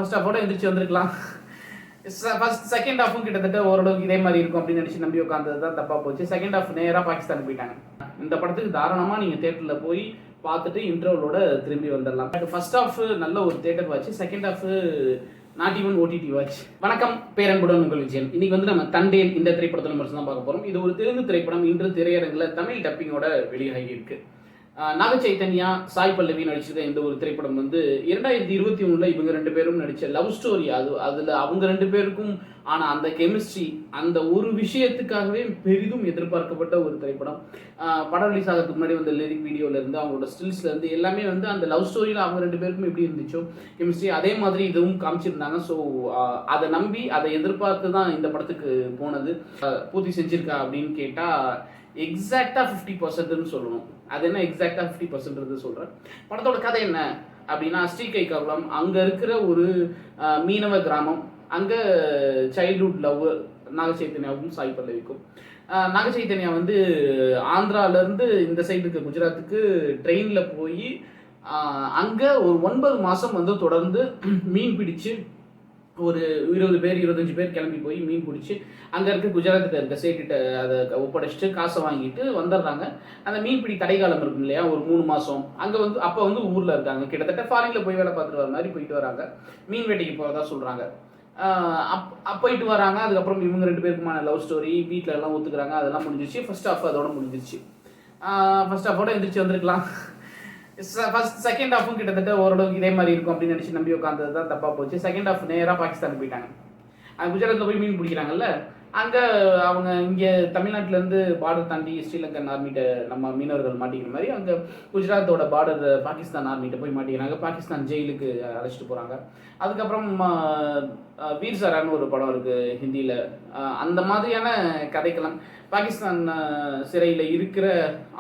First ஹாஃபோட எந்திரிச்சு வந்திருக்கலாம். First second ஹாஃபும் கிட்டத்தட்ட ஓரளவுக்கு இதே மாதிரி இருக்கும் அப்படின்னு நினச்சி நம்பி உட்காந்தது தான் தப்பாக போச்சு. செகண்ட் ஹாஃப் நேராக பாகிஸ்தானுக்கு போயிட்டாங்க. இந்த படத்துக்கு தாராளமாக நீங்கள் தேட்டரில் போய் பார்த்துட்டு இன்டர்வலோட திரும்பி வந்துடலாம். பட் ஃபர்ஸ்ட் ஹாஃப் நல்ல ஒரு theatre watch, second half not even OTT watch. வணக்கம், பேரன்புடன் உங்கள் விஜயன். இன்னைக்கு வந்து நம்ம தண்டேல் இந்த திரைப்படத்தில் விமர்சனம் தான் பார்க்க போகிறோம். இது ஒரு தெலுங்கு திரைப்படம். இன்று திரையரங்கில் தமிழ் டப்பிங்கோட வெளியாகி இருக்கு. நாக சைத்தன்யா, சாய் பல்லவி நடிச்சிருக்க இந்த ஒரு திரைப்படம் வந்து 2021 இவங்க ரெண்டு பேரும் நடிச்ச லவ் ஸ்டோரி. அதுல அவங்க ரெண்டு பேருக்கும் ஆனா அந்த கெமிஸ்ட்ரி, அந்த ஒரு விஷயத்துக்காகவே பெரிதும் எதிர்பார்க்கப்பட்ட ஒரு திரைப்படம். படம் ரிலீஸ் ஆகிறதுக்கு முன்னாடி வந்து லிரிக் வீடியோல இருந்து அவங்களோட ஸ்டில்ஸ்ல இருந்து எல்லாமே வந்து அந்த லவ் ஸ்டோரியில அவங்க ரெண்டு பேருக்கும் எப்படி இருந்துச்சோ கெமிஸ்ட்ரி அதே மாதிரி இதுவும் காமிச்சிருந்தாங்க. ஸோ அதை நம்பி அதை எதிர்பார்த்து தான் இந்த படத்துக்கு போனது. பூர்த்தி செஞ்சிருக்கா அப்படின்னு கேட்டா எக்ஸாக்டா 50% சொல்லணும். அது என்ன எக்ஸாக்டா 50% சொல்றேன். படத்தோட கதை என்ன அப்படின்னா, ஸ்ரீகைகாகுளம் அங்க இருக்கிற ஒரு மீனவ கிராமம். அங்க சைல்ட்ஹுட் லவ் நாக சைத்தன்யாவுக்கும் சாய் பல்லவிக்கும். நாக சைத்தன்யா வந்து ஆந்திரால இருந்து இந்த சைடுக்கு குஜராத்துக்கு ட்ரெயின்ல போய் அங்க ஒரு 9 மாசம் வந்து தொடர்ந்து மீன் பிடிச்சு ஒரு 20 பேர் 25 பேர் கிளம்பி போய் மீன் பிடிச்சி அங்கே இருக்க குஜராத்துக்கு இருக்க சேட்டுகிட்ட அதை ஒப்படைச்சிட்டு காசை வாங்கிட்டு வந்துடுறாங்க. அந்த மீன்பிடி தடைக்காலம் இருக்கும் இல்லையா, ஒரு 3 மாதம். அங்கே வந்து அப்போ வந்து ஊரில் இருக்காங்க, கிட்டத்தட்ட ஃபாரினில் போய் வேலை பார்த்துட்டு வர மாதிரி போயிட்டு வராங்க. மீன் வேட்டைக்கு போகிறதா சொல்கிறாங்க. போயிட்டு வராங்க. அதுக்கப்புறம் இவங்க ரெண்டு பேருக்குமான லவ் ஸ்டோரி வீட்டில் எல்லாம் ஒத்துக்கிறாங்க. அதெல்லாம் முடிஞ்சிச்சு. ஃபர்ஸ்ட் ஹாஃப் அதோட முடிஞ்சிருச்சு. ஃபர்ஸ்ட் ஹாஃபோட எந்திரிச்சு வந்திருக்கலாம். ஃபர்ஸ்ட் செகண்ட் ஹாஃபும் கிட்டத்தட்ட ஓரளவுக்கு இதே மாதிரி இருக்கும் அப்படின்னு நினச்சி நம்பி உட்காந்தது தான் தப்பாக போச்சு. செகண்ட் ஹாஃப் நேராக பாகிஸ்தானுக்கு போயிட்டாங்க. குஜராத்தில் போய் மீன் பிடிக்கிறாங்கல்ல, அங்கே அவங்க இங்கே தமிழ்நாட்டிலேருந்து பார்டர் தாண்டி ஸ்ரீலங்கன் ஆர்மிட்ட நம்ம மீனவர்கள் மாட்டிக்கிற மாதிரி அங்கே குஜராத்தோட பார்டர் பாகிஸ்தான் ஆர்மிட்ட போய் மாட்டிக்கிறாங்க. பாகிஸ்தான் ஜெயிலுக்கு அழைச்சிட்டு போகிறாங்க. அதுக்கப்புறம் வீர் சரான்னு ஒரு படம் இருக்குது ஹிந்தியில். அந்த மாதிரியான கதைக்களம். பாகிஸ்தான் சிறையில் இருக்கிற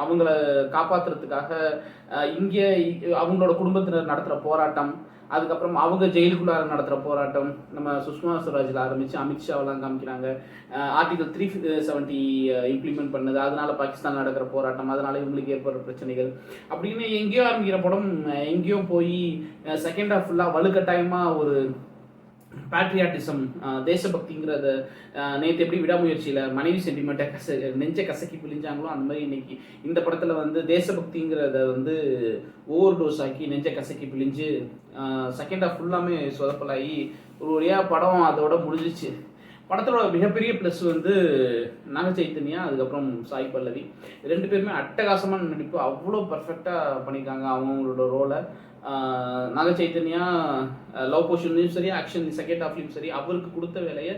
அவங்கள காப்பாற்றுறதுக்காக இங்கே அவங்களோட குடும்பத்தினர் நடத்துகிற போராட்டம், அதுக்கப்புறம் அவங்க ஜெயிலுக்குள்ளார நடத்துகிற போராட்டம், நம்ம சுஷ்மா ஸ்வராஜில் ஆரம்பித்து அமித்ஷாவெல்லாம் காமிக்கிறாங்க. ஆர்டிகல் 370 இம்ப்ளிமெண்ட் பண்ணது, அதனால பாகிஸ்தான் நடக்கிற போராட்டம், அதனால இவங்களுக்கு ஏற்படுற பிரச்சனைகள் அப்படின்னு எங்கேயோ ஆரம்பிக்கிற படம் எங்கேயோ போய் செகண்ட் ஹாஃப் ஃபுல்லாக வலுக்கட்டாயமாக ஒரு பேட்ரியாட்டிசம், தேசபக்திங்கிறத நேற்று எப்படி விடாமுயற்சியில் மனைவி சென்டிமெண்ட்டை நெஞ்ச கசக்கி பிழிஞ்சாங்களோ அந்த மாதிரி இன்னைக்கு இந்த படத்தில் வந்து தேசபக்திங்கிறத வந்து ஓவர் டோஸ் ஆக்கி நெஞ்ச கசக்கி பிழிஞ்சு செகண்ட் ஹாஃப் ஃபுல்லாமே சொதப்பலாகி ஒரு வழியாக படம் அதோட முடிஞ்சிச்சு. படத்தோட மிகப்பெரிய ப்ளஸ் வந்து நாக சைத்தன்யா, அதுக்கப்புறம் சாய் பல்லவி ரெண்டு பேருமே அட்டகாசமான நடிப்பு. அவ்வளோ பர்ஃபெக்டாக பண்ணியிருக்காங்க அவங்களோட ரோலை. நாக சைத்தன்யா லவ் போர்ஷன்லையும் சரி, ஆக்ஷன் செகண்ட் ஹாஃப்லையும் சரி அவருக்கு கொடுத்த வேலையை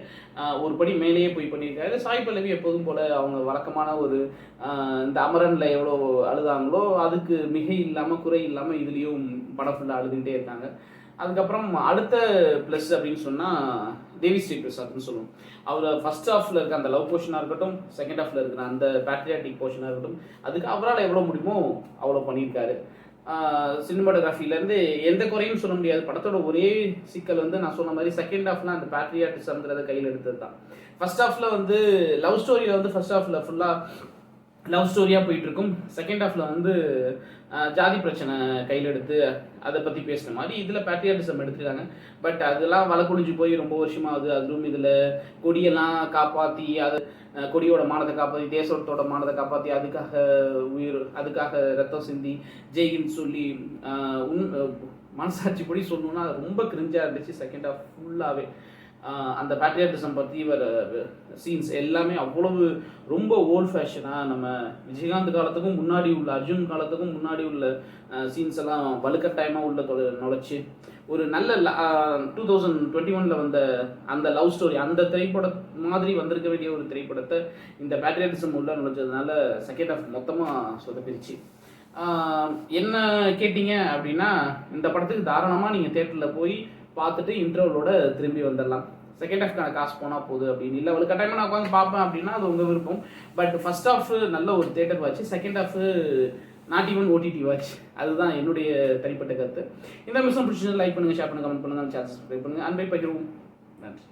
ஒரு படி மேலேயே போய் பண்ணியிருக்காரு. சாய் பல்லவி எப்போதும் போல் அவங்க வழக்கமான ஒரு இந்த அமரனில் எவ்வளோ அழுதாங்களோ அதுக்கு மிகை இல்லாமல் குறை இல்லாமல் இதுலேயும் படம் ஃபுல்லாக அழுதுகிட்டே இருக்காங்க. அதுக்கப்புறம் அடுத்த ப்ளஸ் அப்படின்னு சொன்னால் தேவி ஸ்ரீ பிரசாத்னு சொல்லுவோம். அவர் ஃபர்ஸ்ட் ஹாஃபில் இருக்க அந்த லவ் போர்ஷனாக இருக்கட்டும், செகண்ட் ஹாஃபில் இருக்கிற அந்த பேட்ரியாட்டிக் போர்ஷனாக இருக்கட்டும், அதுக்கு அவரால் எவ்வளோ முடியுமோ அவ்வளோ பண்ணியிருக்காரு. சினிமாட்டோகிராஃபிலேருந்து எந்த குறையும் சொல்ல முடியாது. படத்தோட ஒரே சிக்கல் வந்து நான் சொன்ன மாதிரி செகண்ட் ஹாஃப்லாம் அந்த பேட்ரியாட்டிசம்ங்கிறத கையில் எடுத்தது தான். ஃபர்ஸ்ட் ஹாஃபில் வந்து லவ் ஸ்டோரியில் வந்து ஃபர்ஸ்ட் ஹாஃபில் ஃபுல்லாக லவ் ஸ்டோரியாக போயிட்டுருக்கும். செகண்ட் ஹாஃபில் வந்து ஜாதி பிரச்சனை கையில் எடுத்து அதை பற்றி பேசுகிற மாதிரி இதில் பேட்ரியாட்டிசம் எடுத்துருக்காங்க. பட் அதெல்லாம் வழக்குழிஞ்சு போய் ரொம்ப வருஷமாகுது. அதுவும் இதில் கொடியெல்லாம் காப்பாற்றி அதை கொடியோட மானத்தை காப்பாற்றி, தேசத்தோட மானத்தை காப்பாற்றி, அதுக்காக ரத்தம் சிந்தி ஜெய்கின்னு சொல்லி மனசாட்சி படி சொல்லணும்னா அது ரொம்ப கிரிஞ்சாக இருந்துச்சு. செகண்ட் ஹாஃப் ஃபுல்லாகவே அந்த பேட்ரியாட்டிசம் பற்றி வர சீன்ஸ் எல்லாமே அவ்வளவு ரொம்ப ஓல்ட் ஃபேஷனாக நம்ம விஜயகாந்த் காலத்துக்கும் முன்னாடி உள்ள, அர்ஜுன் காலத்துக்கும் முன்னாடி உள்ள சீன்ஸ் எல்லாம் வலுக்கட்டாயமாக உள்ள நுழைச்சி ஒரு நல்ல 2021 வந்த அந்த லவ் ஸ்டோரி, அந்த திரைப்படம் மாதிரி வந்திருக்க வேண்டிய ஒரு திரைப்படத்தை இந்த பேட்ரியாட்டிசம் உள்ள நுழைச்சதுனால செகண்ட் ஹாஃப் மொத்தமாக சொதப்பிருச்சு. என்ன கேட்டிங்க அப்படின்னா, இந்த படத்துக்கு தாராளமாக நீங்கள் தேட்டரில் போய் பார்த்துட்டு இன்டர்வலோட திரும்பி வந்துடலாம். செகண்ட் ஹாஃப்க்கான காசு போனால் போகுது அப்படின்னு இல்லை, அவளுக்கு கட்டாயமாக நான் உட்காந்து பார்ப்பேன் அப்படின்னா அது உங்கள் விருப்பம். பட் ஃபர்ஸ்ட் ஹாஃப் நல்ல ஒரு theatre watch, second half not even OTT watch. அதுதான் என்னுடைய தனிப்பட்ட கருத்து. இந்த மிஷன் பிடிச்சது லைக் பண்ணுங்கள், ஷேர் பண்ணுங்கள், கமெண்ட் பண்ணுங்கள், சேனல் சப்ஸ்கிரைப் பண்ணுங்கள். அன்பை பகிர்வோம். நன்றி.